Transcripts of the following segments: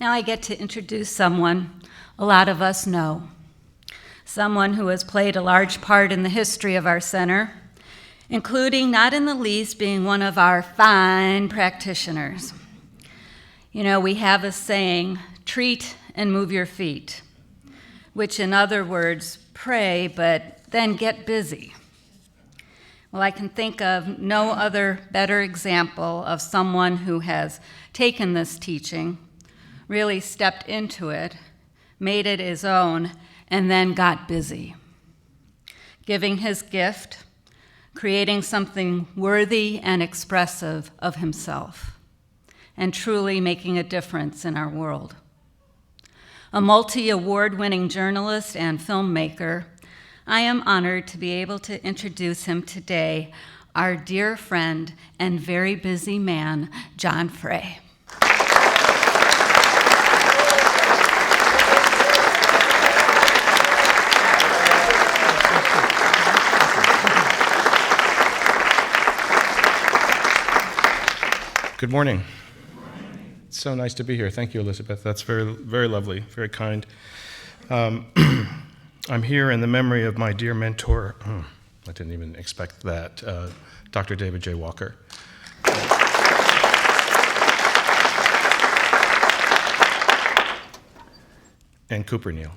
Now I get to introduce someone a lot of us know, someone who has played a large part in the history of our center, including not in the least being one of our fine practitioners. You know, we have a saying, treat and move your feet, which in other words, pray, but then get busy. Well, I can think of no other better example of someone who has taken this teaching, really stepped into it, made it his own, and then got busy. Giving his gift, creating something worthy and expressive of himself, and truly making a difference in our world. A multi-award-winning journalist and filmmaker, I am honored to be able to introduce him today, our dear friend and very busy man, John Frey. Good morning. It's so nice to be here. Thank you, Elizabeth. That's very, very lovely, very kind. I'm here in the memory of my dear mentor. I didn't even expect that, Dr. David J. Walker. And Cooper Neal.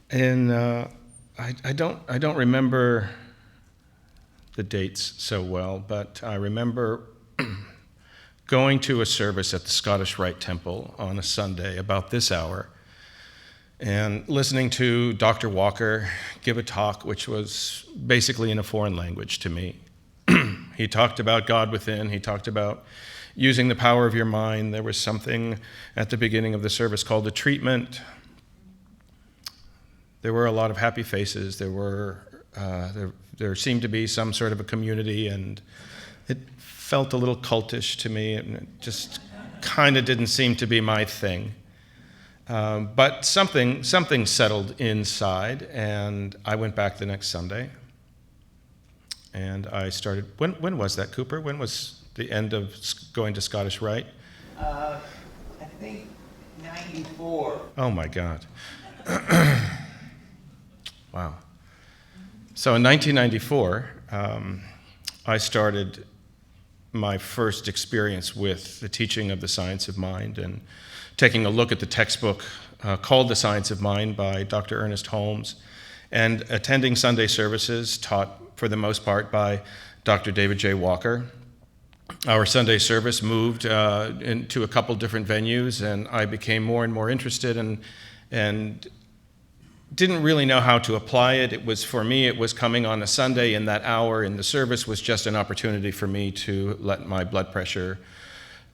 And I don't remember the dates so well, but I remember going to a service at the Scottish Rite Temple on a Sunday about this hour and listening to Dr. Walker give a talk which was basically in a foreign language to me. He talked about God within, he talked about using the power of your mind. There was something at the beginning of the service called a treatment. There were a lot of happy faces. There seemed to be some sort of a community, and it felt a little cultish to me, and it just kind of didn't seem to be my thing. But something settled inside, and I went back the next Sunday, and I started. When was that, Cooper? When was the end of going to Scottish Rite? I think 94. Oh my God. Wow. So in 1994, I started my first experience with the teaching of the science of mind and taking a look at the textbook called The Science of Mind by Dr. Ernest Holmes, and attending Sunday services taught for the most part by Dr. David J. Walker. Our Sunday service moved into a couple different venues, and I became more and more interested and didn't really know how to apply it. For me, it was coming on a Sunday, and that hour in the service was just an opportunity for me to let my blood pressure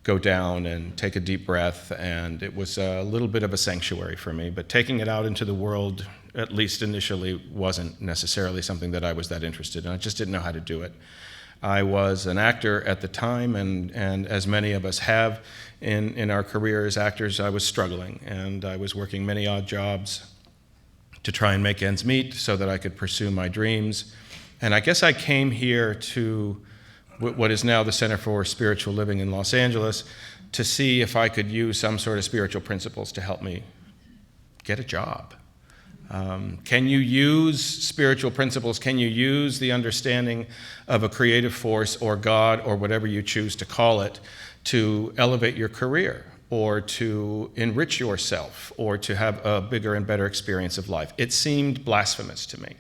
go down and take a deep breath, and it was a little bit of a sanctuary for me. But taking it out into the world, at least initially, wasn't necessarily something that I was that interested in. I just didn't know how to do it. I was an actor at the time, and as many of us have in our career as actors, I was struggling, and I was working many odd jobs to try and make ends meet so that I could pursue my dreams. And I guess I came here to what is now the Center for Spiritual Living in Los Angeles to see if I could use some sort of spiritual principles to help me get a job. Can you use spiritual principles? Can you use the understanding of a creative force or God or whatever you choose to call it to elevate your career, or to enrich yourself, or to have a bigger and better experience of life? It seemed blasphemous to me.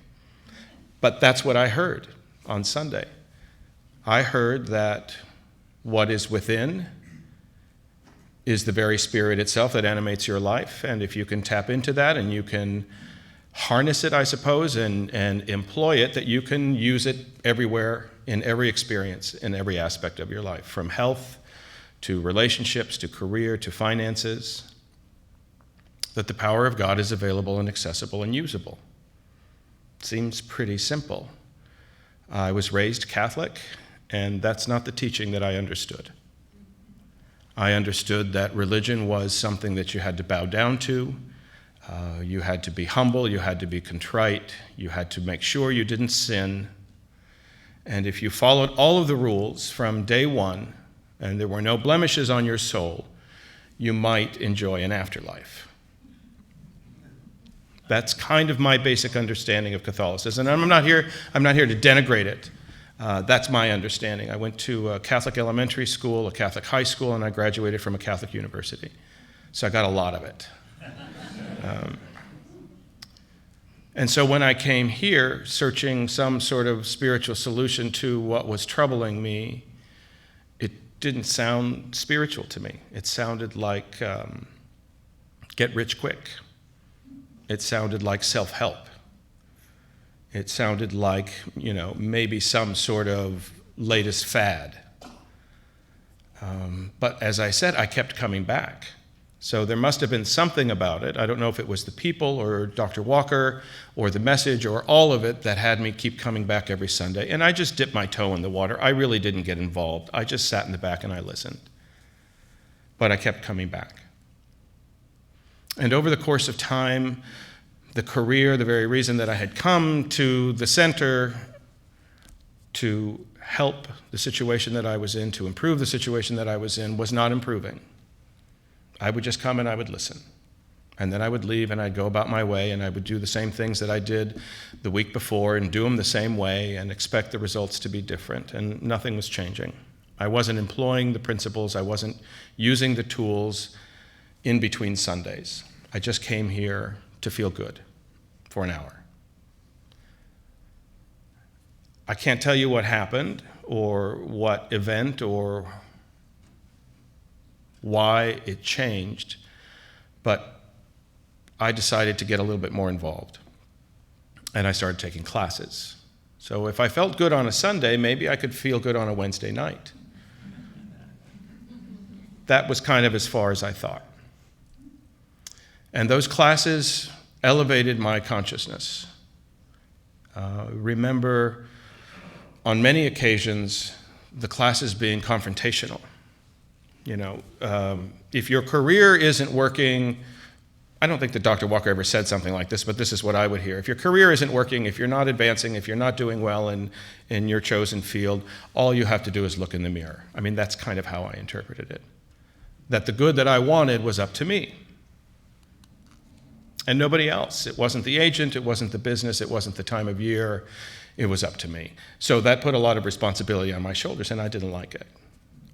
But that's what I heard on Sunday. I heard that what is within is the very spirit itself that animates your life, and if you can tap into that and you can harness it, I suppose, and employ it, that you can use it everywhere, in every experience, in every aspect of your life, from health to relationships, to career, to finances, that the power of God is available and accessible and usable. Seems pretty simple. I was raised Catholic, and that's not the teaching that I understood. I understood that religion was something that you had to bow down to. You had to be humble, you had to be contrite, you had to make sure you didn't sin, And if you followed all of the rules from day one, and there were no blemishes on your soul, you might enjoy an afterlife. That's kind of my basic understanding of Catholicism. And I'm not here to denigrate it. That's my understanding. I went to a Catholic elementary school, a Catholic high school, and I graduated from a Catholic university. So I got a lot of it. And so when I came here, searching some sort of spiritual solution to what was troubling me, it didn't sound spiritual to me. It sounded like get rich quick. It sounded like self-help. It sounded like, maybe some sort of latest fad. But as I said, I kept coming back. So there must have been something about it. I don't know if it was the people or Dr. Walker or the message or all of it that had me keep coming back every Sunday. And I just dipped my toe in the water. I really didn't get involved. I just sat in the back and I listened. But I kept coming back. And over the course of time, the career, the very reason that I had come to the center to help the situation that I was in, to improve the situation that I was in, was not improving. I would just come and I would listen. And then I would leave and I'd go about my way and I would do the same things that I did the week before and do them the same way and expect the results to be different. And nothing was changing. I wasn't employing the principles. I wasn't using the tools in between Sundays. I just came here to feel good for an hour. I can't tell you what happened or what event or why it changed, but I decided to get a little bit more involved. And I started taking classes. So if I felt good on a Sunday, maybe I could feel good on a Wednesday night. That was kind of as far as I thought. And those classes elevated my consciousness. Remember, on many occasions, the classes being confrontational. If your career isn't working, I don't think that Dr. Walker ever said something like this, but this is what I would hear. If your career isn't working, if you're not advancing, if you're not doing well in your chosen field, all you have to do is look in the mirror. I mean, that's kind of how I interpreted it. That the good that I wanted was up to me and nobody else. It wasn't the agent, it wasn't the business, it wasn't the time of year, it was up to me. So that put a lot of responsibility on my shoulders, and I didn't like it.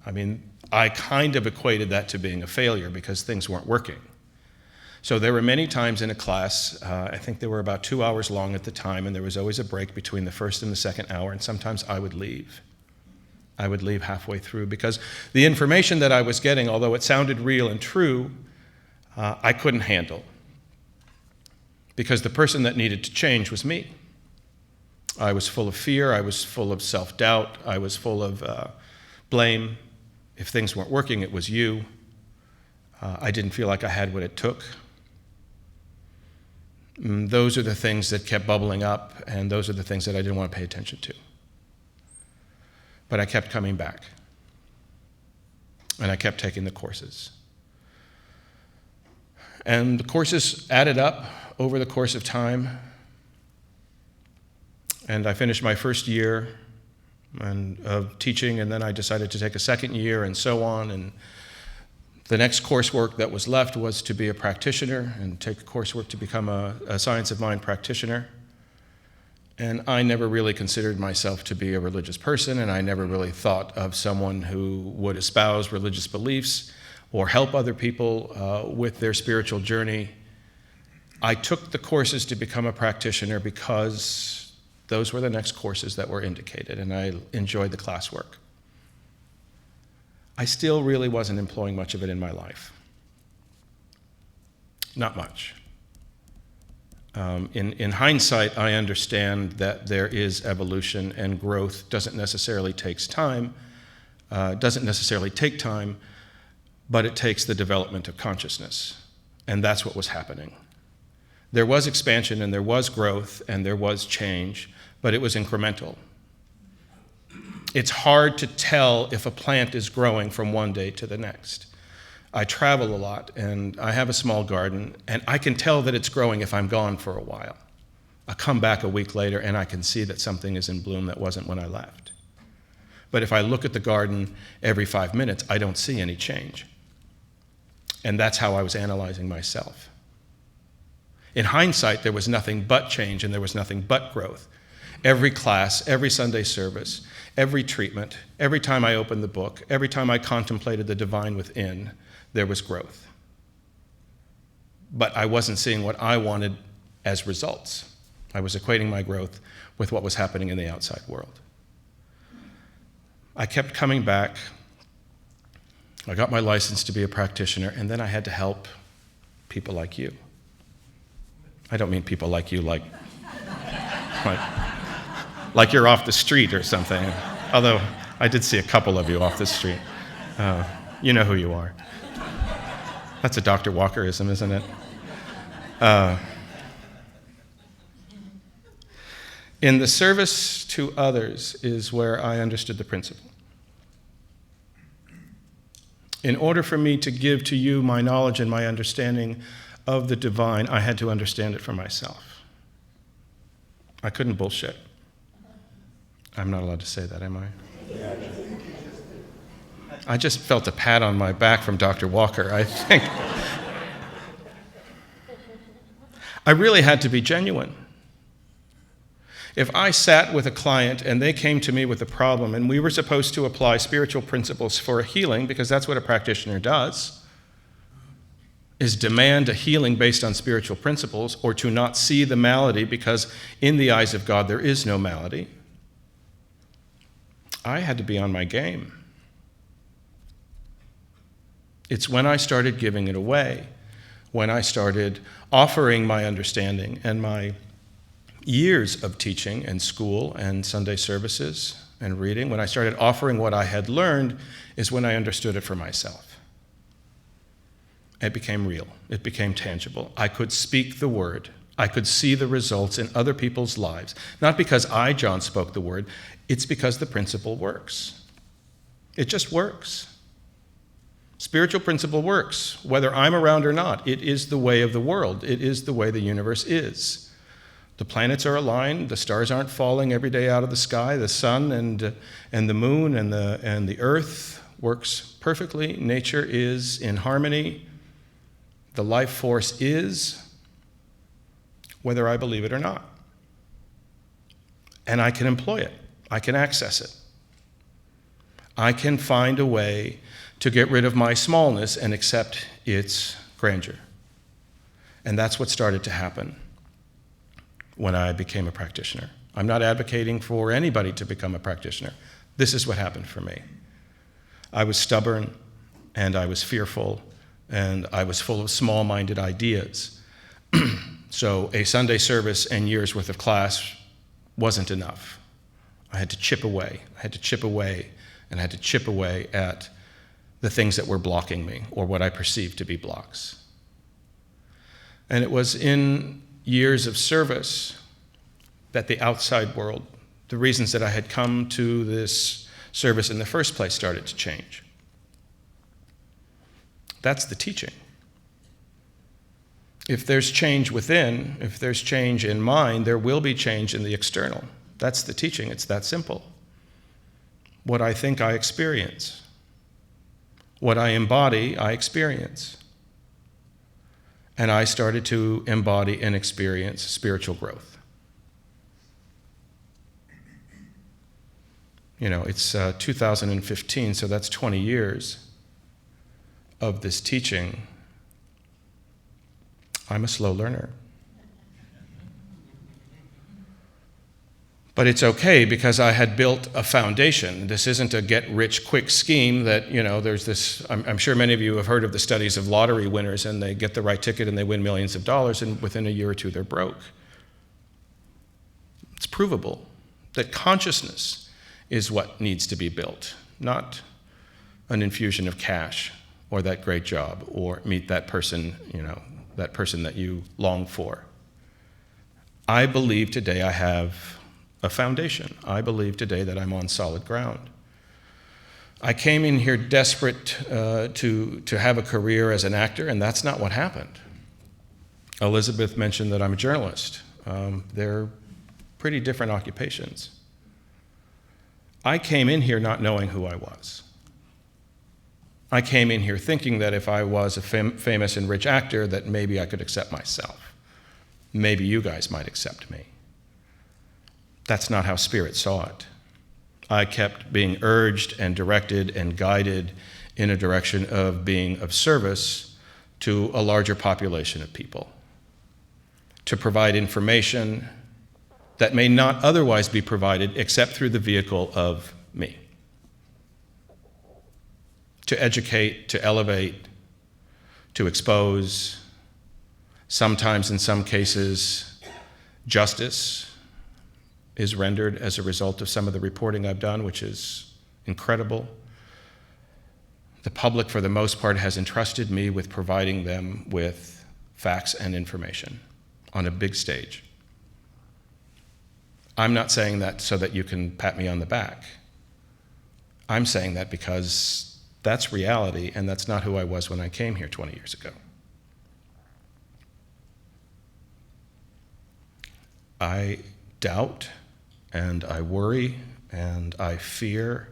I mean, I kind of equated that to being a failure because things weren't working. So there were many times in a class, I think they were about 2 hours long at the time, and there was always a break between the first and the second hour, and sometimes I would leave. I would leave halfway through because the information that I was getting, although it sounded real and true, I couldn't handle. Because the person that needed to change was me. I was full of fear, I was full of self-doubt, I was full of blame. If things weren't working, it was you. I didn't feel like I had what it took. Those are the things that kept bubbling up, and those are the things that I didn't want to pay attention to. But I kept coming back. And I kept taking the courses. And the courses added up over the course of time. And I finished my first year of teaching, and then I decided to take a second year and so on. And the next coursework that was left was to be a practitioner and take coursework to become a science of mind practitioner. And I never really considered myself to be a religious person, and I never really thought of someone who would espouse religious beliefs or help other people with their spiritual journey. I took the courses to become a practitioner because those were the next courses that were indicated, and I enjoyed the classwork. I still really wasn't employing much of it in my life. Not much. In hindsight, I understand that there is evolution, and growth doesn't necessarily take time, but it takes the development of consciousness, and that's what was happening. There was expansion, and there was growth, and there was change, but it was incremental. It's hard to tell if a plant is growing from one day to the next. I travel a lot, and I have a small garden, and I can tell that it's growing if I'm gone for a while. I come back a week later and I can see that something is in bloom that wasn't when I left. But if I look at the garden every 5 minutes, I don't see any change. And that's how I was analyzing myself. In hindsight, there was nothing but change and there was nothing but growth. Every class, every Sunday service, every treatment, every time I opened the book, every time I contemplated the divine within, there was growth. But I wasn't seeing what I wanted as results. I was equating my growth with what was happening in the outside world. I kept coming back. I got my license to be a practitioner, and then I had to help people like you. I don't mean people like you like you're off the street or something, although I did see a couple of you off the street. You know who you are. That's a Dr. Walkerism, isn't it? In the service to others is where I understood the principle. In order for me to give to you my knowledge and my understanding of the divine, I had to understand it for myself. I couldn't bullshit. I'm not allowed to say that, am I? I just felt a pat on my back from Dr. Walker, I think. I really had to be genuine. If I sat with a client and they came to me with a problem and we were supposed to apply spiritual principles for a healing, because that's what a practitioner does, is demand a healing based on spiritual principles, or to not see the malady because in the eyes of God there is no malady, I had to be on my game. It's when I started giving it away, when I started offering my understanding and my years of teaching and school and Sunday services and reading, when I started offering what I had learned, is when I understood it for myself. It became real. It became tangible. I could speak the word. I could see the results in other people's lives. Not because I, John, spoke the word. It's because the principle works. It just works. Spiritual principle works, whether I'm around or not. It is the way of the world. It is the way the universe is. The planets are aligned. The stars aren't falling every day out of the sky. The sun and the moon and the earth works perfectly. Nature is in harmony. The life force is, whether I believe it or not. And I can employ it. I can access it. I can find a way to get rid of my smallness and accept its grandeur. And that's what started to happen when I became a practitioner. I'm not advocating for anybody to become a practitioner. This is what happened for me. I was stubborn, and I was fearful, and I was full of small-minded ideas. So a Sunday service and years worth of class wasn't enough. I had to chip away. I had to chip away, and I had to chip away at the things that were blocking me, or what I perceived to be blocks. And it was in years of service that the outside world, the reasons that I had come to this service in the first place, started to change. That's the teaching. If there's change within, if there's change in mind, there will be change in the external. That's the teaching. It's that simple. What I think, I experience. What I embody, I experience. And I started to embody and experience spiritual growth. You know, it's 2015, so that's 20 years of this teaching. I'm a slow learner. But it's okay because I had built a foundation. This isn't a get-rich-quick scheme that, you know, there's this, I'm sure many of you have heard of the studies of lottery winners, and they get the right ticket and they win millions of dollars, and within a year or two they're broke. It's provable that consciousness is what needs to be built, not an infusion of cash or that great job or meet that person, you know, that person that you long for. I believe today I have a foundation. I believe today that I'm on solid ground. I came in here desperate to have a career as an actor, and that's not what happened. Elizabeth mentioned that I'm a journalist. They're pretty different occupations. I came in here not knowing who I was. I came in here thinking that if I was a famous and rich actor, that maybe I could accept myself. Maybe you guys might accept me. That's not how Spirit saw it. I kept being urged and directed and guided in a direction of being of service to a larger population of people, to provide information that may not otherwise be provided except through the vehicle of me, to educate, to elevate, to expose, sometimes in some cases, justice is rendered as a result of some of the reporting I've done, which is incredible. The public, for the most part, has entrusted me with providing them with facts and information on a big stage. I'm not saying that so that you can pat me on the back. I'm saying that because that's reality, and that's not who I was when I came here 20 years ago. I doubt, and I worry, and I fear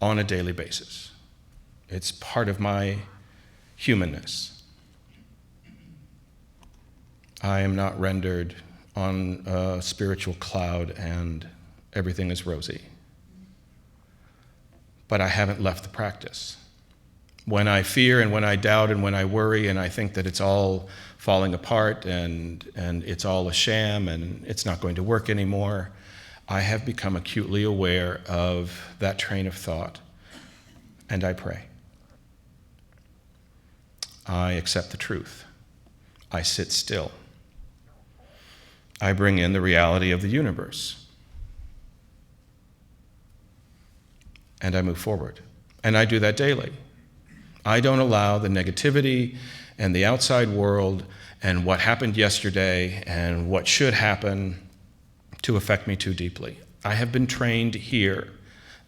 on a daily basis. It's part of my humanness. I am not rendered on a spiritual cloud and everything is rosy. But I haven't left the practice. When I fear and when I doubt and when I worry and I think that it's all falling apart and it's all a sham and it's not going to work anymore, I have become acutely aware of that train of thought, and I pray. I accept the truth. I sit still. I bring in the reality of the universe. And I move forward. And I do that daily. I don't allow the negativity and the outside world and what happened yesterday and what should happen to affect me too deeply. I have been trained here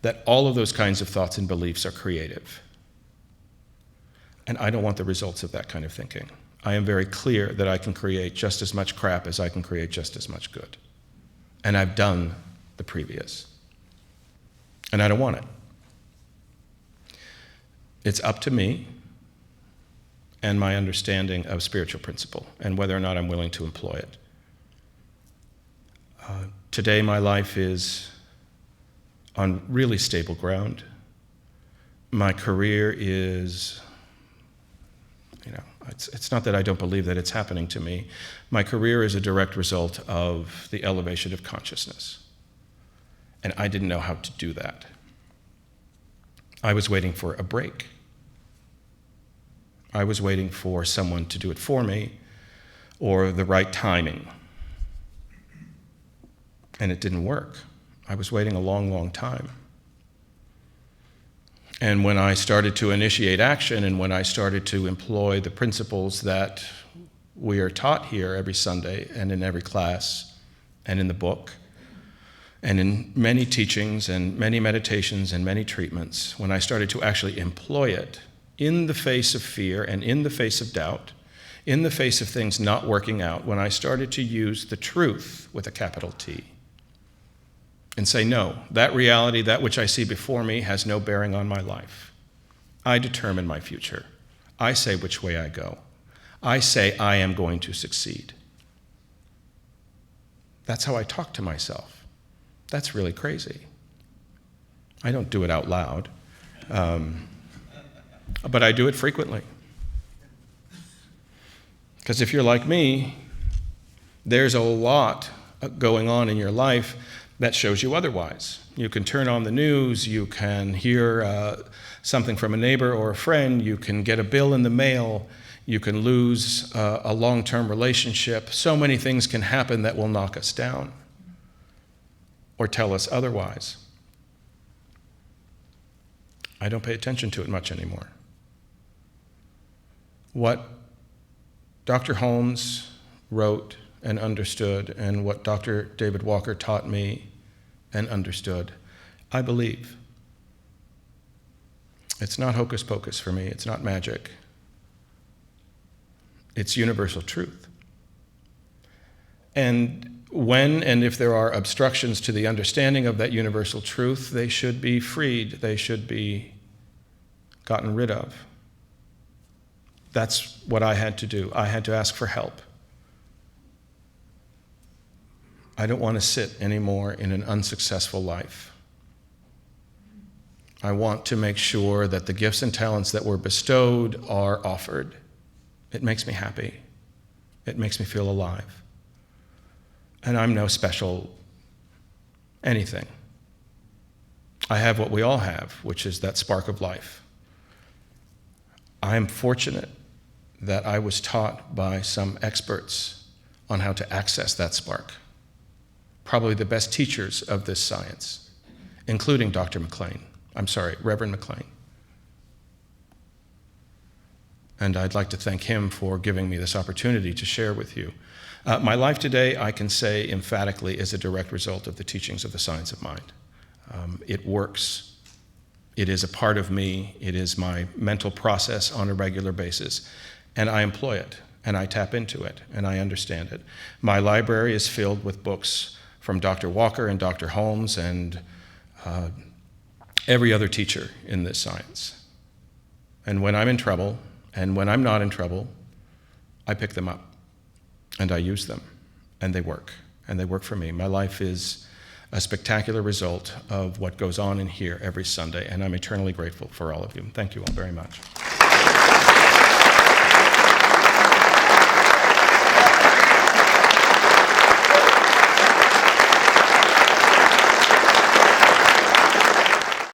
that all of those kinds of thoughts and beliefs are creative. And I don't want the results of that kind of thinking. I am very clear that I can create just as much crap as I can create just as much good. And I've done the previous. And I don't want it. It's up to me and my understanding of spiritual principle and whether or not I'm willing to employ it. Today, my life is on really stable ground. My career is, it's not that I don't believe that it's happening to me. My career is a direct result of the elevation of consciousness. And I didn't know how to do that. I was waiting for a break. I was waiting for someone to do it for me or the right timing. And it didn't work. I was waiting a long, long time. And when I started to initiate action and when I started to employ the principles that we are taught here every Sunday and in every class and in the book and in many teachings and many meditations and many treatments, when I started to actually employ it in the face of fear and in the face of doubt, in the face of things not working out, when I started to use the truth with a capital T, and say, no, that reality, that which I see before me, has no bearing on my life. I determine my future. I say which way I go. I say I am going to succeed. That's how I talk to myself. That's really crazy. I don't do it out loud, but I do it frequently. Because if you're like me, there's a lot going on in your life that shows you otherwise. You can turn on the news, you can hear something from a neighbor or a friend, you can get a bill in the mail, you can lose a long-term relationship. So many things can happen that will knock us down or tell us otherwise. I don't pay attention to it much anymore. What Dr. Holmes wrote and understood, and what Dr. David Walker taught me and understood, I believe. It's not hocus pocus for me. It's not magic. It's universal truth. And when and if there are obstructions to the understanding of that universal truth, they should be freed, they should be gotten rid of. That's what I had to do. I had to ask for help. I don't want to sit anymore in an unsuccessful life. I want to make sure that the gifts and talents that were bestowed are offered. It makes me happy. It makes me feel alive. And I'm no special anything. I have what we all have, which is that spark of life. I am fortunate that I was taught by some experts on how to access that spark. Probably the best teachers of this science, including Reverend McLean. And I'd like to thank him for giving me this opportunity to share with you. My life today, I can say emphatically, is a direct result of the teachings of the science of mind. It works. It is a part of me. It is my mental process on a regular basis. And I employ it, and I tap into it, and I understand it. My library is filled with books from Dr. Walker and Dr. Holmes and every other teacher in this science. And when I'm in trouble, and when I'm not in trouble, I pick them up, and I use them, and they work for me. My life is a spectacular result of what goes on in here every Sunday, and I'm eternally grateful for all of you. Thank you all very much.